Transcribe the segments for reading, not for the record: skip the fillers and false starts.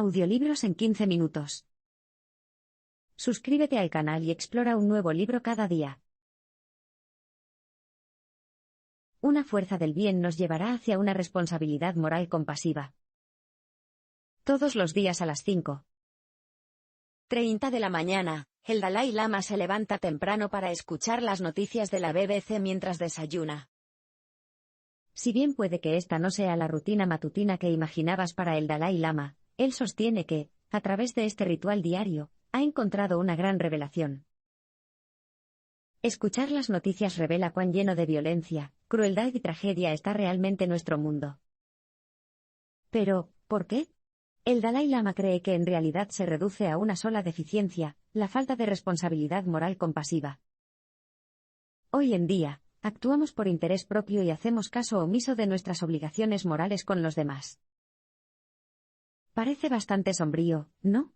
Audiolibros en 15 minutos. Suscríbete al canal y explora un nuevo libro cada día. Una fuerza del bien nos llevará hacia una responsabilidad moral compasiva. Todos los días a las 5:30 de la mañana, el Dalai Lama se levanta temprano para escuchar las noticias de la BBC mientras desayuna. Si bien puede que esta no sea la rutina matutina que imaginabas para el Dalai Lama, él sostiene que, a través de este ritual diario, ha encontrado una gran revelación. Escuchar las noticias revela cuán lleno de violencia, crueldad y tragedia está realmente nuestro mundo. Pero, ¿por qué? El Dalai Lama cree que en realidad se reduce a una sola deficiencia, la falta de responsabilidad moral compasiva. Hoy en día, actuamos por interés propio y hacemos caso omiso de nuestras obligaciones morales con los demás. Parece bastante sombrío, ¿no?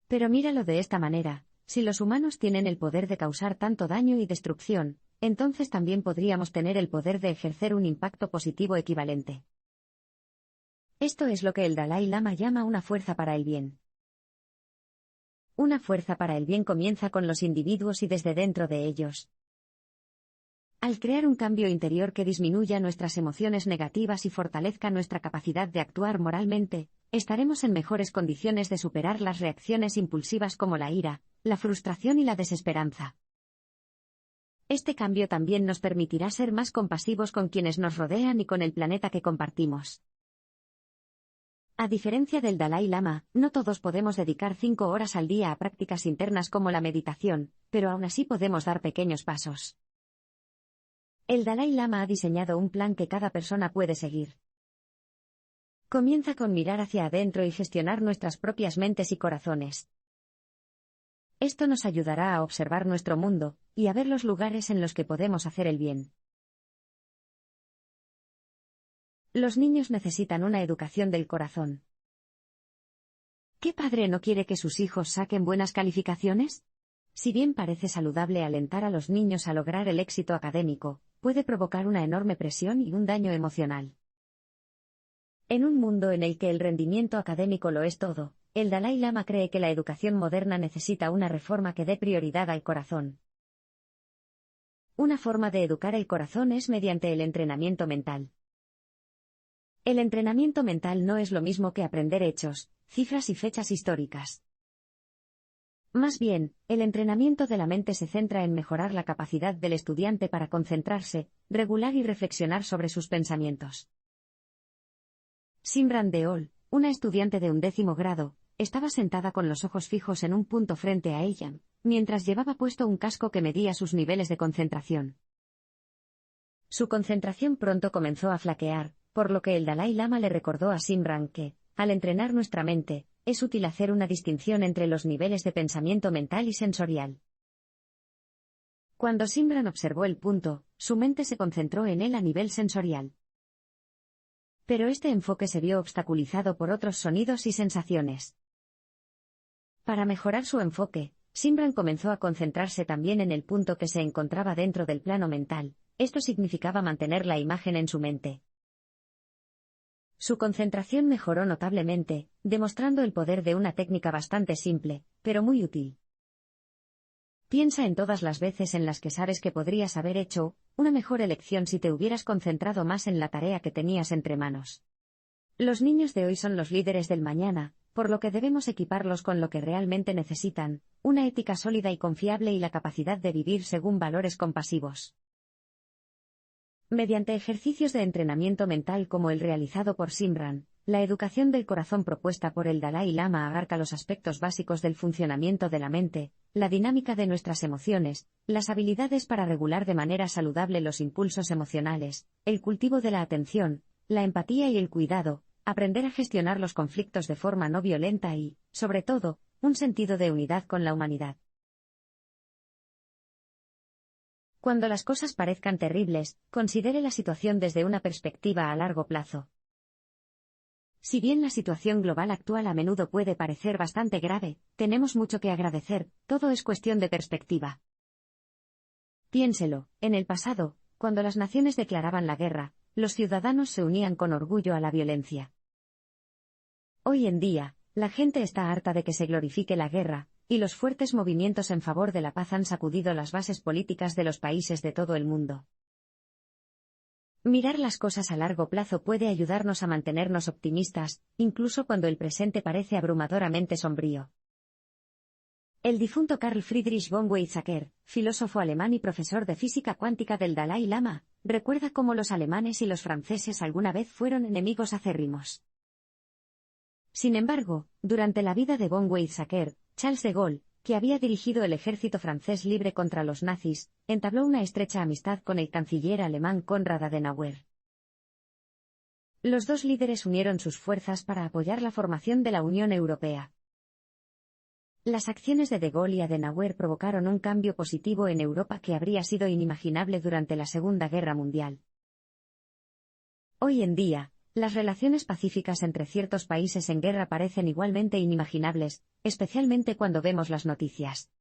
Pero míralo de esta manera: si los humanos tienen el poder de causar tanto daño y destrucción, entonces también podríamos tener el poder de ejercer un impacto positivo equivalente. Esto es lo que el Dalai Lama llama una fuerza para el bien. Una fuerza para el bien comienza con los individuos y desde dentro de ellos. Al crear un cambio interior que disminuya nuestras emociones negativas y fortalezca nuestra capacidad de actuar moralmente, estaremos en mejores condiciones de superar las reacciones impulsivas como la ira, la frustración y la desesperanza. Este cambio también nos permitirá ser más compasivos con quienes nos rodean y con el planeta que compartimos. A diferencia del Dalai Lama, no todos podemos dedicar 5 horas al día a prácticas internas como la meditación, pero aún así podemos dar pequeños pasos. El Dalai Lama ha diseñado un plan que cada persona puede seguir. Comienza con mirar hacia adentro y gestionar nuestras propias mentes y corazones. Esto nos ayudará a observar nuestro mundo y a ver los lugares en los que podemos hacer el bien. Los niños necesitan una educación del corazón. ¿Qué padre no quiere que sus hijos saquen buenas calificaciones? Si bien parece saludable alentar a los niños a lograr el éxito académico, puede provocar una enorme presión y un daño emocional. En un mundo en el que el rendimiento académico lo es todo, el Dalai Lama cree que la educación moderna necesita una reforma que dé prioridad al corazón. Una forma de educar el corazón es mediante el entrenamiento mental. El entrenamiento mental no es lo mismo que aprender hechos, cifras y fechas históricas. Más bien, el entrenamiento de la mente se centra en mejorar la capacidad del estudiante para concentrarse, regular y reflexionar sobre sus pensamientos. Simran Deol, una estudiante de 11º grado, estaba sentada con los ojos fijos en un punto frente a ella, mientras llevaba puesto un casco que medía sus niveles de concentración. Su concentración pronto comenzó a flaquear, por lo que el Dalai Lama le recordó a Simran que, al entrenar nuestra mente, es útil hacer una distinción entre los niveles de pensamiento mental y sensorial. Cuando Simran observó el punto, su mente se concentró en él a nivel sensorial. Pero este enfoque se vio obstaculizado por otros sonidos y sensaciones. Para mejorar su enfoque, Simran comenzó a concentrarse también en el punto que se encontraba dentro del plano mental. Esto significaba mantener la imagen en su mente. Su concentración mejoró notablemente, demostrando el poder de una técnica bastante simple, pero muy útil. Piensa en todas las veces en las que sabes que podrías haber hecho una mejor elección si te hubieras concentrado más en la tarea que tenías entre manos. Los niños de hoy son los líderes del mañana, por lo que debemos equiparlos con lo que realmente necesitan: una ética sólida y confiable y la capacidad de vivir según valores compasivos. Mediante ejercicios de entrenamiento mental como el realizado por Simran, la educación del corazón propuesta por el Dalai Lama abarca los aspectos básicos del funcionamiento de la mente, la dinámica de nuestras emociones, las habilidades para regular de manera saludable los impulsos emocionales, el cultivo de la atención, la empatía y el cuidado, aprender a gestionar los conflictos de forma no violenta y, sobre todo, un sentido de unidad con la humanidad. Cuando las cosas parezcan terribles, considere la situación desde una perspectiva a largo plazo. Si bien la situación global actual a menudo puede parecer bastante grave, tenemos mucho que agradecer, todo es cuestión de perspectiva. Piénselo: en el pasado, cuando las naciones declaraban la guerra, los ciudadanos se unían con orgullo a la violencia. Hoy en día, la gente está harta de que se glorifique la guerra, y los fuertes movimientos en favor de la paz han sacudido las bases políticas de los países de todo el mundo. Mirar las cosas a largo plazo puede ayudarnos a mantenernos optimistas, incluso cuando el presente parece abrumadoramente sombrío. El difunto Carl Friedrich von Weizsäcker, filósofo alemán y profesor de física cuántica del Dalai Lama, recuerda cómo los alemanes y los franceses alguna vez fueron enemigos acérrimos. Sin embargo, durante la vida de von Weizsäcker, Charles de Gaulle, que había dirigido el ejército francés libre contra los nazis, entabló una estrecha amistad con el canciller alemán Konrad Adenauer. Los dos líderes unieron sus fuerzas para apoyar la formación de la Unión Europea. Las acciones de Gaulle y Adenauer provocaron un cambio positivo en Europa que habría sido inimaginable durante la Segunda Guerra Mundial. Hoy en día, las relaciones pacíficas entre ciertos países en guerra parecen igualmente inimaginables, especialmente cuando vemos las noticias.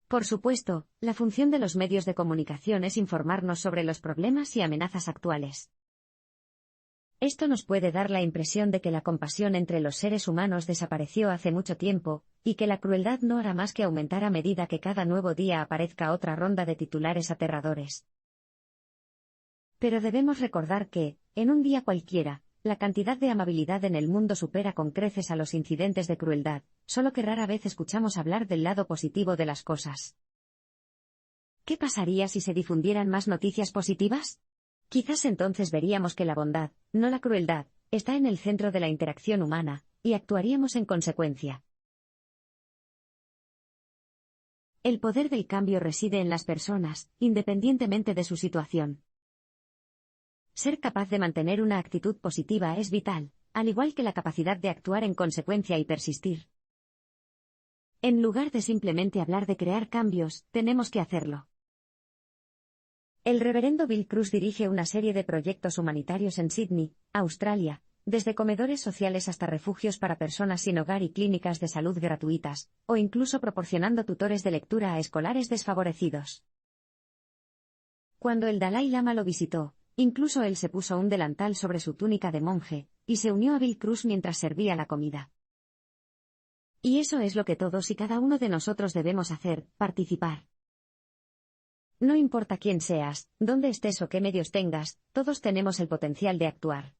Por supuesto, la función de los medios de comunicación es informarnos sobre los problemas y amenazas actuales. Esto nos puede dar la impresión de que la compasión entre los seres humanos desapareció hace mucho tiempo, y que la crueldad no hará más que aumentar a medida que cada nuevo día aparezca otra ronda de titulares aterradores. Pero debemos recordar que, en un día cualquiera, la cantidad de amabilidad en el mundo supera con creces a los incidentes de crueldad, solo que rara vez escuchamos hablar del lado positivo de las cosas. ¿Qué pasaría si se difundieran más noticias positivas? Quizás entonces veríamos que la bondad, no la crueldad, está en el centro de la interacción humana, y actuaríamos en consecuencia. El poder del cambio reside en las personas, independientemente de su situación. Ser capaz de mantener una actitud positiva es vital, al igual que la capacidad de actuar en consecuencia y persistir. En lugar de simplemente hablar de crear cambios, tenemos que hacerlo. El reverendo Bill Cruz dirige una serie de proyectos humanitarios en Sydney, Australia, desde comedores sociales hasta refugios para personas sin hogar y clínicas de salud gratuitas, o incluso proporcionando tutores de lectura a escolares desfavorecidos. Cuando el Dalai Lama lo visitó, incluso él se puso un delantal sobre su túnica de monje, y se unió a Bill Cruz mientras servía la comida. Y eso es lo que todos y cada uno de nosotros debemos hacer, participar. No importa quién seas, dónde estés o qué medios tengas, todos tenemos el potencial de actuar.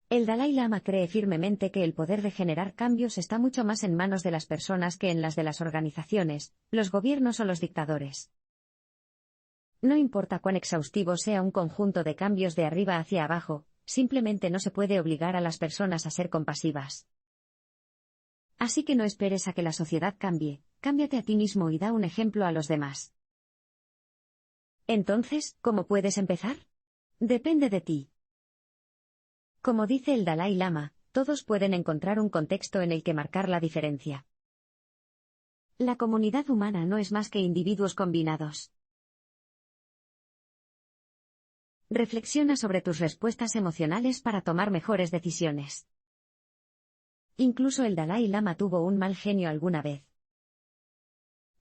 El Dalai Lama cree firmemente que el poder de generar cambios está mucho más en manos de las personas que en las de las organizaciones, los gobiernos o los dictadores. No importa cuán exhaustivo sea un conjunto de cambios de arriba hacia abajo, simplemente no se puede obligar a las personas a ser compasivas. Así que no esperes a que la sociedad cambie, cámbiate a ti mismo y da un ejemplo a los demás. Entonces, ¿cómo puedes empezar? Depende de ti. Como dice el Dalai Lama, todos pueden encontrar un contexto en el que marcar la diferencia. La comunidad humana no es más que individuos combinados. Reflexiona sobre tus respuestas emocionales para tomar mejores decisiones. Incluso el Dalai Lama tuvo un mal genio alguna vez.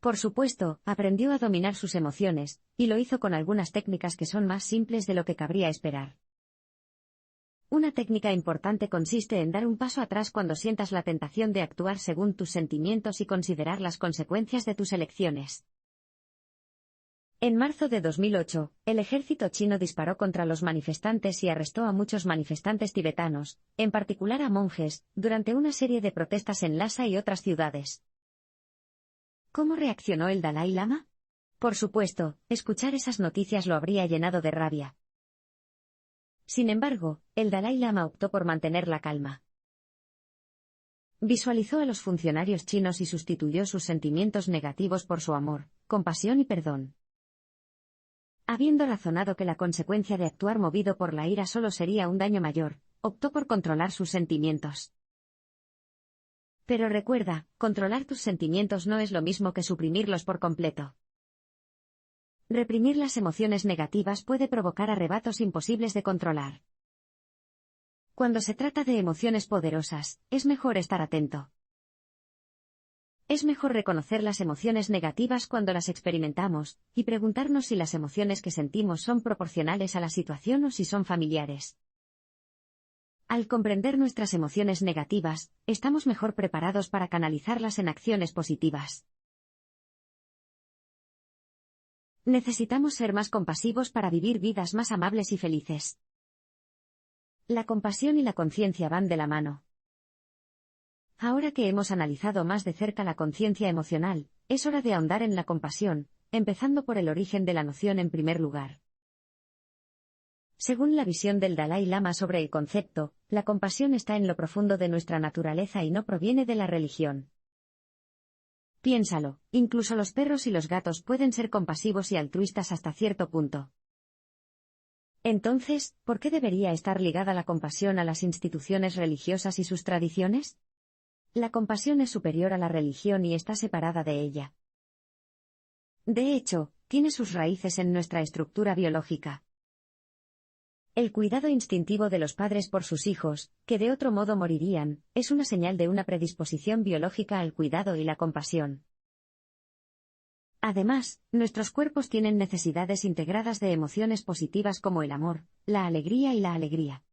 Por supuesto, aprendió a dominar sus emociones, y lo hizo con algunas técnicas que son más simples de lo que cabría esperar. Una técnica importante consiste en dar un paso atrás cuando sientas la tentación de actuar según tus sentimientos y considerar las consecuencias de tus elecciones. En marzo de 2008, el ejército chino disparó contra los manifestantes y arrestó a muchos manifestantes tibetanos, en particular a monjes, durante una serie de protestas en Lhasa y otras ciudades. ¿Cómo reaccionó el Dalai Lama? Por supuesto, escuchar esas noticias lo habría llenado de rabia. Sin embargo, el Dalai Lama optó por mantener la calma. Visualizó a los funcionarios chinos y sustituyó sus sentimientos negativos por su amor, compasión y perdón. Habiendo razonado que la consecuencia de actuar movido por la ira solo sería un daño mayor, optó por controlar sus sentimientos. Pero recuerda, controlar tus sentimientos no es lo mismo que suprimirlos por completo. Reprimir las emociones negativas puede provocar arrebatos imposibles de controlar. Cuando se trata de emociones poderosas, es mejor estar atento. Es mejor reconocer las emociones negativas cuando las experimentamos, y preguntarnos si las emociones que sentimos son proporcionales a la situación o si son familiares. Al comprender nuestras emociones negativas, estamos mejor preparados para canalizarlas en acciones positivas. Necesitamos ser más compasivos para vivir vidas más amables y felices. La compasión y la conciencia van de la mano. Ahora que hemos analizado más de cerca la conciencia emocional, es hora de ahondar en la compasión, empezando por el origen de la noción en primer lugar. Según la visión del Dalai Lama sobre el concepto, la compasión está en lo profundo de nuestra naturaleza y no proviene de la religión. Piénsalo, incluso los perros y los gatos pueden ser compasivos y altruistas hasta cierto punto. Entonces, ¿por qué debería estar ligada la compasión a las instituciones religiosas y sus tradiciones? La compasión es superior a la religión y está separada de ella. De hecho, tiene sus raíces en nuestra estructura biológica. El cuidado instintivo de los padres por sus hijos, que de otro modo morirían, es una señal de una predisposición biológica al cuidado y la compasión. Además, nuestros cuerpos tienen necesidades integradas de emociones positivas como el amor, la alegría y la alegría.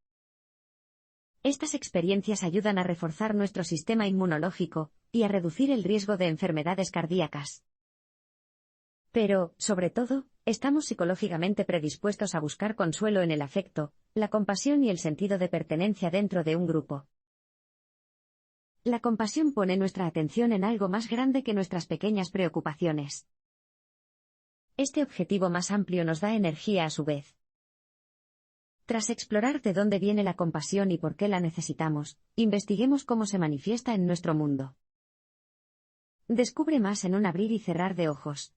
Estas experiencias ayudan a reforzar nuestro sistema inmunológico y a reducir el riesgo de enfermedades cardíacas. Pero, sobre todo, estamos psicológicamente predispuestos a buscar consuelo en el afecto, la compasión y el sentido de pertenencia dentro de un grupo. La compasión pone nuestra atención en algo más grande que nuestras pequeñas preocupaciones. Este objetivo más amplio nos da energía a su vez. Tras explorar de dónde viene la compasión y por qué la necesitamos, investiguemos cómo se manifiesta en nuestro mundo. Descubre más en un abrir y cerrar de ojos.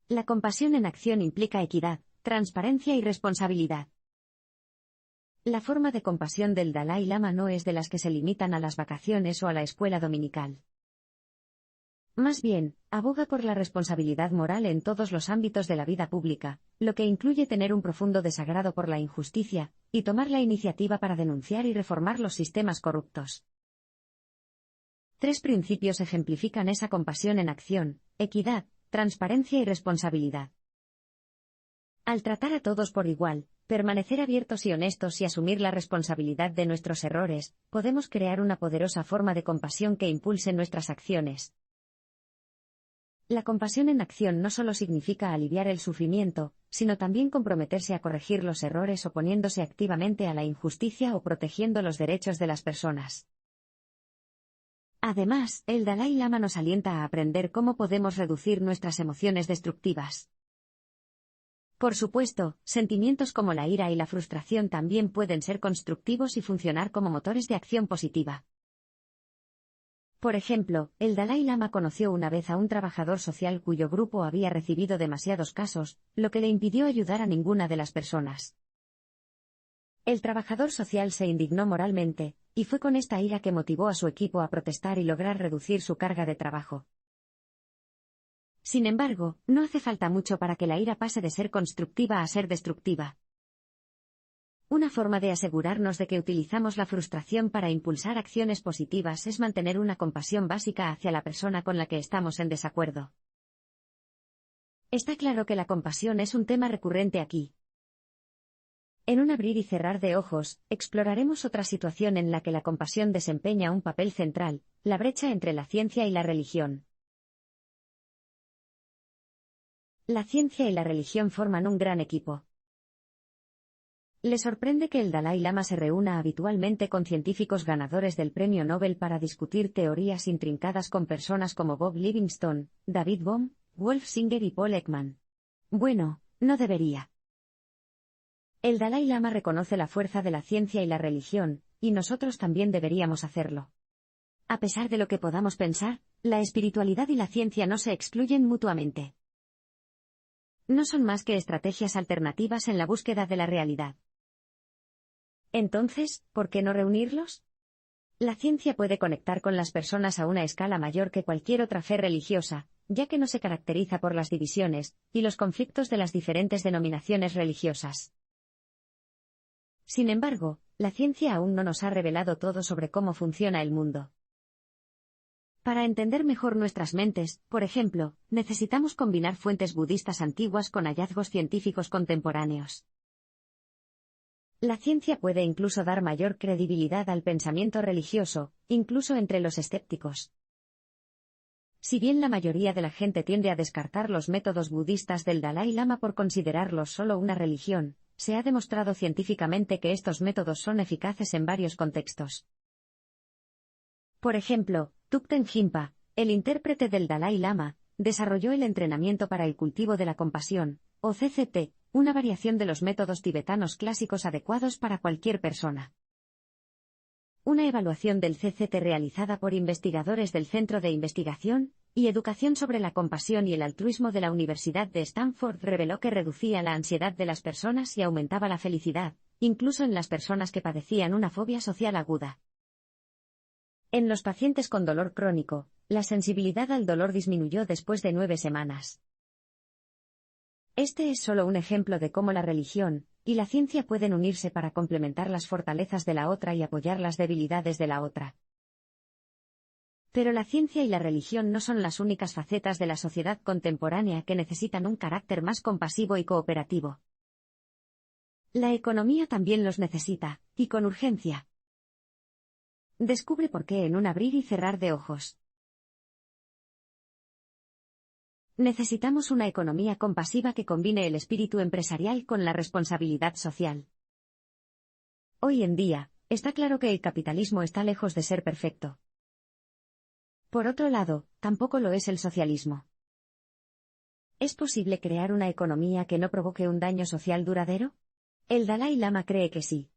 La compasión en acción implica equidad, transparencia y responsabilidad. La forma de compasión del Dalai Lama no es de las que se limitan a las vacaciones o a la escuela dominical. Más bien, aboga por la responsabilidad moral en todos los ámbitos de la vida pública, lo que incluye tener un profundo desagrado por la injusticia, y tomar la iniciativa para denunciar y reformar los sistemas corruptos. 3 principios ejemplifican esa compasión en acción: equidad, transparencia y responsabilidad. Al tratar a todos por igual, permanecer abiertos y honestos y asumir la responsabilidad de nuestros errores, podemos crear una poderosa forma de compasión que impulse nuestras acciones. La compasión en acción no solo significa aliviar el sufrimiento, sino también comprometerse a corregir los errores oponiéndose activamente a la injusticia o protegiendo los derechos de las personas. Además, el Dalai Lama nos alienta a aprender cómo podemos reducir nuestras emociones destructivas. Por supuesto, sentimientos como la ira y la frustración también pueden ser constructivos y funcionar como motores de acción positiva. Por ejemplo, el Dalai Lama conoció una vez a un trabajador social cuyo grupo había recibido demasiados casos, lo que le impidió ayudar a ninguna de las personas. El trabajador social se indignó moralmente, y fue con esta ira que motivó a su equipo a protestar y lograr reducir su carga de trabajo. Sin embargo, no hace falta mucho para que la ira pase de ser constructiva a ser destructiva. Una forma de asegurarnos de que utilizamos la frustración para impulsar acciones positivas es mantener una compasión básica hacia la persona con la que estamos en desacuerdo. Está claro que la compasión es un tema recurrente aquí. En un abrir y cerrar de ojos, exploraremos otra situación en la que la compasión desempeña un papel central: la brecha entre la ciencia y la religión. La ciencia y la religión forman un gran equipo. ¿Le sorprende que el Dalai Lama se reúna habitualmente con científicos ganadores del Premio Nobel para discutir teorías intrincadas con personas como Bob Livingstone, David Bohm, Wolf Singer y Paul Ekman? Bueno, no debería. El Dalai Lama reconoce la fuerza de la ciencia y la religión, y nosotros también deberíamos hacerlo. A pesar de lo que podamos pensar, la espiritualidad y la ciencia no se excluyen mutuamente. No son más que estrategias alternativas en la búsqueda de la realidad. Entonces, ¿por qué no reunirlos? La ciencia puede conectar con las personas a una escala mayor que cualquier otra fe religiosa, ya que no se caracteriza por las divisiones y los conflictos de las diferentes denominaciones religiosas. Sin embargo, la ciencia aún no nos ha revelado todo sobre cómo funciona el mundo. Para entender mejor nuestras mentes, por ejemplo, necesitamos combinar fuentes budistas antiguas con hallazgos científicos contemporáneos. La ciencia puede incluso dar mayor credibilidad al pensamiento religioso, incluso entre los escépticos. Si bien la mayoría de la gente tiende a descartar los métodos budistas del Dalai Lama por considerarlos solo una religión, se ha demostrado científicamente que estos métodos son eficaces en varios contextos. Por ejemplo, Thupten Jinpa, el intérprete del Dalai Lama, desarrolló el entrenamiento para el cultivo de la compasión, o CCT, una variación de los métodos tibetanos clásicos adecuados para cualquier persona. Una evaluación del CCT realizada por investigadores del Centro de Investigación y Educación sobre la Compasión y el Altruismo de la Universidad de Stanford reveló que reducía la ansiedad de las personas y aumentaba la felicidad, incluso en las personas que padecían una fobia social aguda. En los pacientes con dolor crónico, la sensibilidad al dolor disminuyó después de 9 semanas. Este es solo un ejemplo de cómo la religión y la ciencia pueden unirse para complementar las fortalezas de la otra y apoyar las debilidades de la otra. Pero la ciencia y la religión no son las únicas facetas de la sociedad contemporánea que necesitan un carácter más compasivo y cooperativo. La economía también los necesita, y con urgencia. Descubre por qué en un abrir y cerrar de ojos. Necesitamos una economía compasiva que combine el espíritu empresarial con la responsabilidad social. Hoy en día, está claro que el capitalismo está lejos de ser perfecto. Por otro lado, tampoco lo es el socialismo. ¿Es posible crear una economía que no provoque un daño social duradero? El Dalai Lama cree que sí.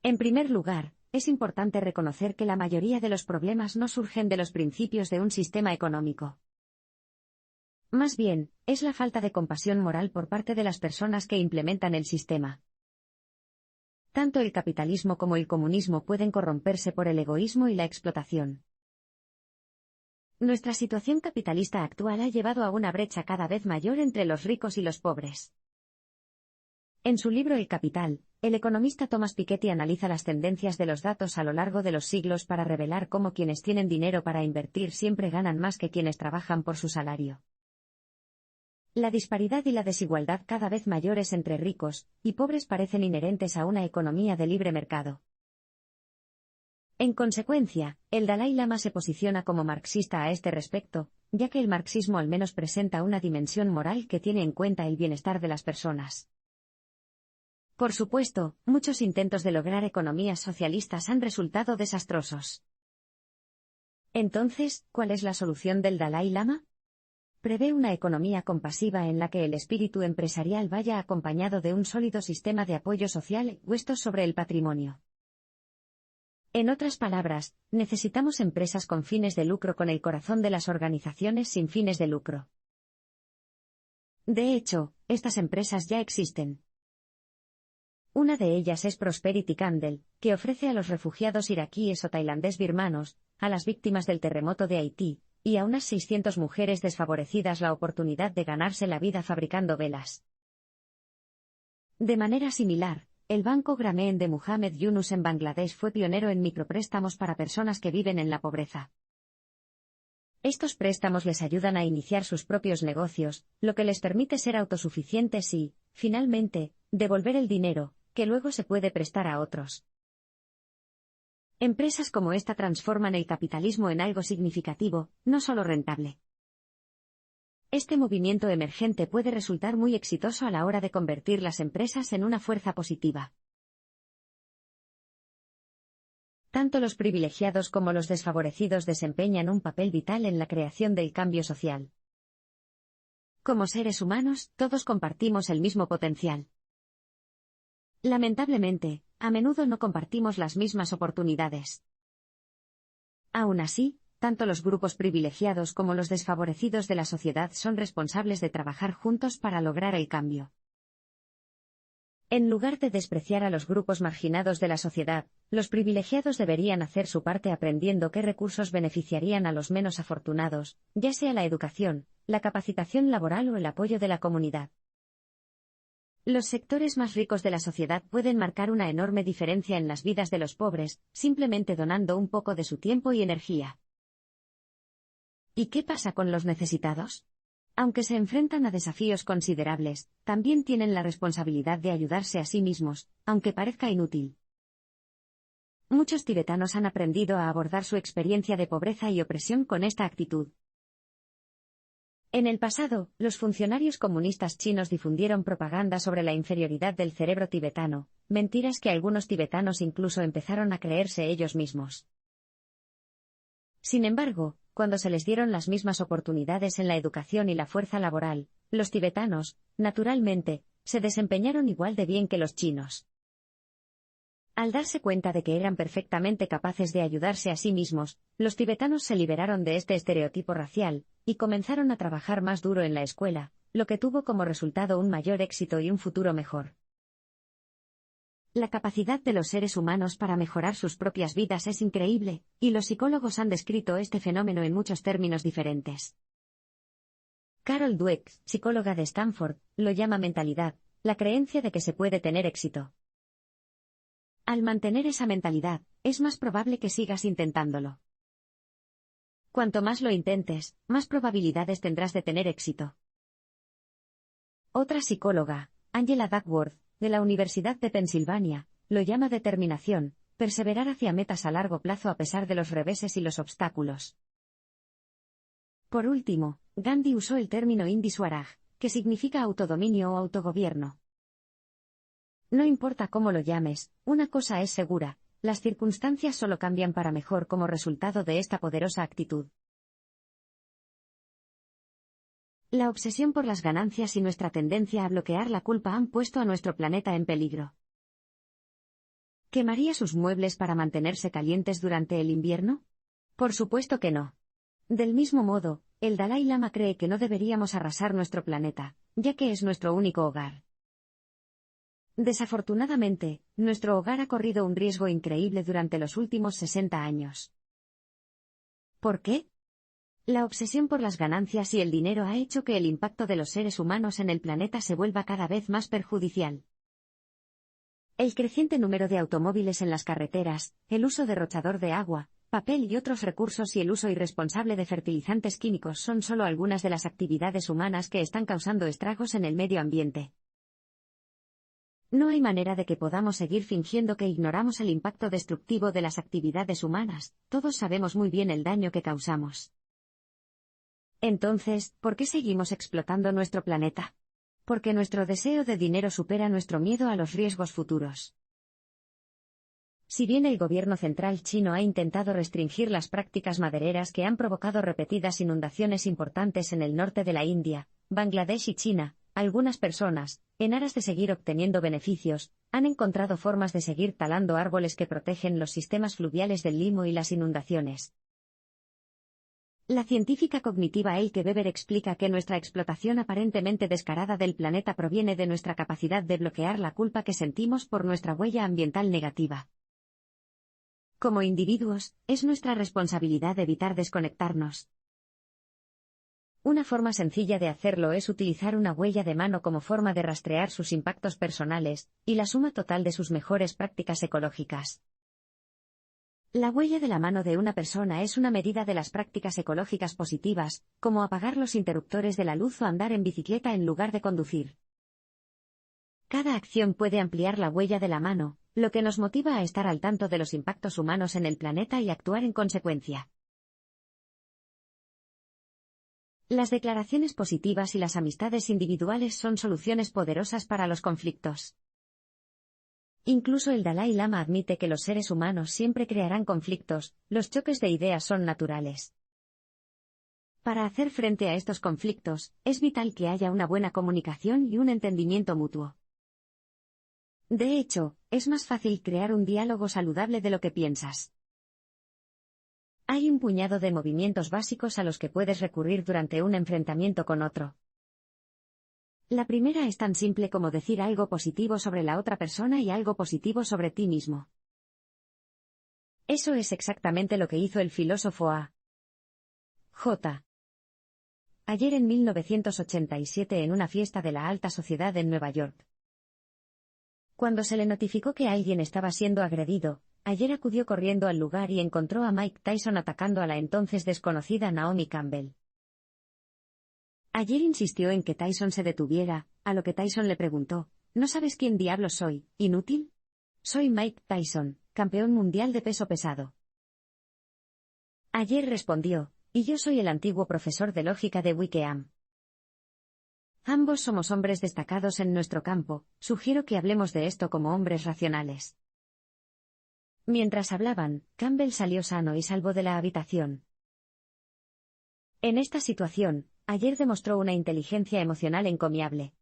En primer lugar, es importante reconocer que la mayoría de los problemas no surgen de los principios de un sistema económico. Más bien, es la falta de compasión moral por parte de las personas que implementan el sistema. Tanto el capitalismo como el comunismo pueden corromperse por el egoísmo y la explotación. Nuestra situación capitalista actual ha llevado a una brecha cada vez mayor entre los ricos y los pobres. En su libro El Capital, el economista Thomas Piketty analiza las tendencias de los datos a lo largo de los siglos para revelar cómo quienes tienen dinero para invertir siempre ganan más que quienes trabajan por su salario. La disparidad y la desigualdad cada vez mayores entre ricos y pobres parecen inherentes a una economía de libre mercado. En consecuencia, el Dalai Lama se posiciona como marxista a este respecto, ya que el marxismo al menos presenta una dimensión moral que tiene en cuenta el bienestar de las personas. Por supuesto, muchos intentos de lograr economías socialistas han resultado desastrosos. Entonces, ¿cuál es la solución del Dalai Lama? Prevé una economía compasiva en la que el espíritu empresarial vaya acompañado de un sólido sistema de apoyo social puesto sobre el patrimonio. En otras palabras, necesitamos empresas con fines de lucro con el corazón de las organizaciones sin fines de lucro. De hecho, estas empresas ya existen. Una de ellas es Prosperity Candle, que ofrece a los refugiados iraquíes o tailandés birmanos, a las víctimas del terremoto de Haití, y a unas 600 mujeres desfavorecidas la oportunidad de ganarse la vida fabricando velas. De manera similar, el Banco Grameen de Muhammad Yunus en Bangladesh fue pionero en micropréstamos para personas que viven en la pobreza. Estos préstamos les ayudan a iniciar sus propios negocios, lo que les permite ser autosuficientes y, finalmente, devolver el dinero, que luego se puede prestar a otros. Empresas como esta transforman el capitalismo en algo significativo, no solo rentable. Este movimiento emergente puede resultar muy exitoso a la hora de convertir las empresas en una fuerza positiva. Tanto los privilegiados como los desfavorecidos desempeñan un papel vital en la creación del cambio social. Como seres humanos, todos compartimos el mismo potencial. Lamentablemente, a menudo no compartimos las mismas oportunidades. Aún así, tanto los grupos privilegiados como los desfavorecidos de la sociedad son responsables de trabajar juntos para lograr el cambio. En lugar de despreciar a los grupos marginados de la sociedad, los privilegiados deberían hacer su parte aprendiendo qué recursos beneficiarían a los menos afortunados, ya sea la educación, la capacitación laboral o el apoyo de la comunidad. Los sectores más ricos de la sociedad pueden marcar una enorme diferencia en las vidas de los pobres, simplemente donando un poco de su tiempo y energía. ¿Y qué pasa con los necesitados? Aunque se enfrentan a desafíos considerables, también tienen la responsabilidad de ayudarse a sí mismos, aunque parezca inútil. Muchos tibetanos han aprendido a abordar su experiencia de pobreza y opresión con esta actitud. En el pasado, los funcionarios comunistas chinos difundieron propaganda sobre la inferioridad del cerebro tibetano, mentiras que algunos tibetanos incluso empezaron a creerse ellos mismos. Sin embargo, cuando se les dieron las mismas oportunidades en la educación y la fuerza laboral, los tibetanos, naturalmente, se desempeñaron igual de bien que los chinos. Al darse cuenta de que eran perfectamente capaces de ayudarse a sí mismos, los tibetanos se liberaron de este estereotipo racial, y comenzaron a trabajar más duro en la escuela, lo que tuvo como resultado un mayor éxito y un futuro mejor. La capacidad de los seres humanos para mejorar sus propias vidas es increíble, y los psicólogos han descrito este fenómeno en muchos términos diferentes. Carol Dweck, psicóloga de Stanford, lo llama mentalidad, la creencia de que se puede tener éxito. Al mantener esa mentalidad, es más probable que sigas intentándolo. Cuanto más lo intentes, más probabilidades tendrás de tener éxito. Otra psicóloga, Angela Duckworth, de la Universidad de Pensilvania, lo llama determinación, perseverar hacia metas a largo plazo a pesar de los reveses y los obstáculos. Por último, Gandhi usó el término Indi Swaraj, que significa autodominio o autogobierno. No importa cómo lo llames, una cosa es segura, las circunstancias solo cambian para mejor como resultado de esta poderosa actitud. La obsesión por las ganancias y nuestra tendencia a bloquear la culpa han puesto a nuestro planeta en peligro. ¿Quemaría sus muebles para mantenerse calientes durante el invierno? Por supuesto que no. Del mismo modo, el Dalai Lama cree que no deberíamos arrasar nuestro planeta, ya que es nuestro único hogar. Desafortunadamente, nuestro hogar ha corrido un riesgo increíble durante los últimos 60 años. ¿Por qué? La obsesión por las ganancias y el dinero ha hecho que el impacto de los seres humanos en el planeta se vuelva cada vez más perjudicial. El creciente número de automóviles en las carreteras, el uso derrochador de agua, papel y otros recursos y el uso irresponsable de fertilizantes químicos son solo algunas de las actividades humanas que están causando estragos en el medio ambiente. No hay manera de que podamos seguir fingiendo que ignoramos el impacto destructivo de las actividades humanas, todos sabemos muy bien el daño que causamos. Entonces, ¿por qué seguimos explotando nuestro planeta? Porque nuestro deseo de dinero supera nuestro miedo a los riesgos futuros. Si bien el gobierno central chino ha intentado restringir las prácticas madereras que han provocado repetidas inundaciones importantes en el norte de la India, Bangladesh y China, algunas personas, en aras de seguir obteniendo beneficios, han encontrado formas de seguir talando árboles que protegen los sistemas fluviales del limo y las inundaciones. La científica cognitiva Elke Weber explica que nuestra explotación aparentemente descarada del planeta proviene de nuestra capacidad de bloquear la culpa que sentimos por nuestra huella ambiental negativa. Como individuos, es nuestra responsabilidad evitar desconectarnos. Una forma sencilla de hacerlo es utilizar una huella de mano como forma de rastrear sus impactos personales, y la suma total de sus mejores prácticas ecológicas. La huella de la mano de una persona es una medida de las prácticas ecológicas positivas, como apagar los interruptores de la luz o andar en bicicleta en lugar de conducir. Cada acción puede ampliar la huella de la mano, lo que nos motiva a estar al tanto de los impactos humanos en el planeta y actuar en consecuencia. Las declaraciones positivas y las amistades individuales son soluciones poderosas para los conflictos. Incluso el Dalai Lama admite que los seres humanos siempre crearán conflictos, los choques de ideas son naturales. Para hacer frente a estos conflictos, es vital que haya una buena comunicación y un entendimiento mutuo. De hecho, es más fácil crear un diálogo saludable de lo que piensas. Hay un puñado de movimientos básicos a los que puedes recurrir durante un enfrentamiento con otro. La primera es tan simple como decir algo positivo sobre la otra persona y algo positivo sobre ti mismo. Eso es exactamente lo que hizo el filósofo A. J. Ayer en 1987 en una fiesta de la alta sociedad en Nueva York. Cuando se le notificó que alguien estaba siendo agredido, Ayer acudió corriendo al lugar y encontró a Mike Tyson atacando a la entonces desconocida Naomi Campbell. Ayer insistió en que Tyson se detuviera, a lo que Tyson le preguntó, ¿no sabes quién diablos soy, inútil? Soy Mike Tyson, campeón mundial de peso pesado. Ayer respondió, y yo soy el antiguo profesor de lógica de Wickham. Ambos somos hombres destacados en nuestro campo, sugiero que hablemos de esto como hombres racionales. Mientras hablaban, Campbell salió sano y salvo de la habitación. En esta situación, ayer demostró una inteligencia emocional encomiable.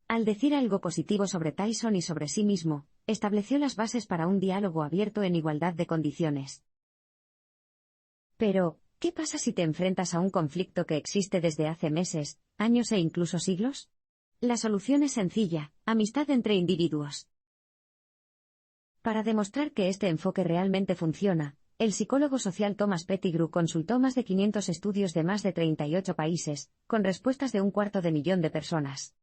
Al decir algo positivo sobre Tyson y sobre sí mismo, estableció las bases para un diálogo abierto en igualdad de condiciones. Pero, ¿qué pasa si te enfrentas a un conflicto que existe desde hace meses, años e incluso siglos? La solución es sencilla: amistad entre individuos. Para demostrar que este enfoque realmente funciona, el psicólogo social Thomas Pettigrew consultó más de 500 estudios de más de 38 países, con respuestas de 250.000 de personas.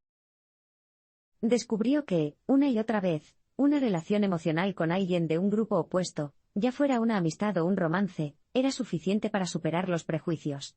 Descubrió que, una y otra vez, una relación emocional con alguien de un grupo opuesto, ya fuera una amistad o un romance, era suficiente para superar los prejuicios.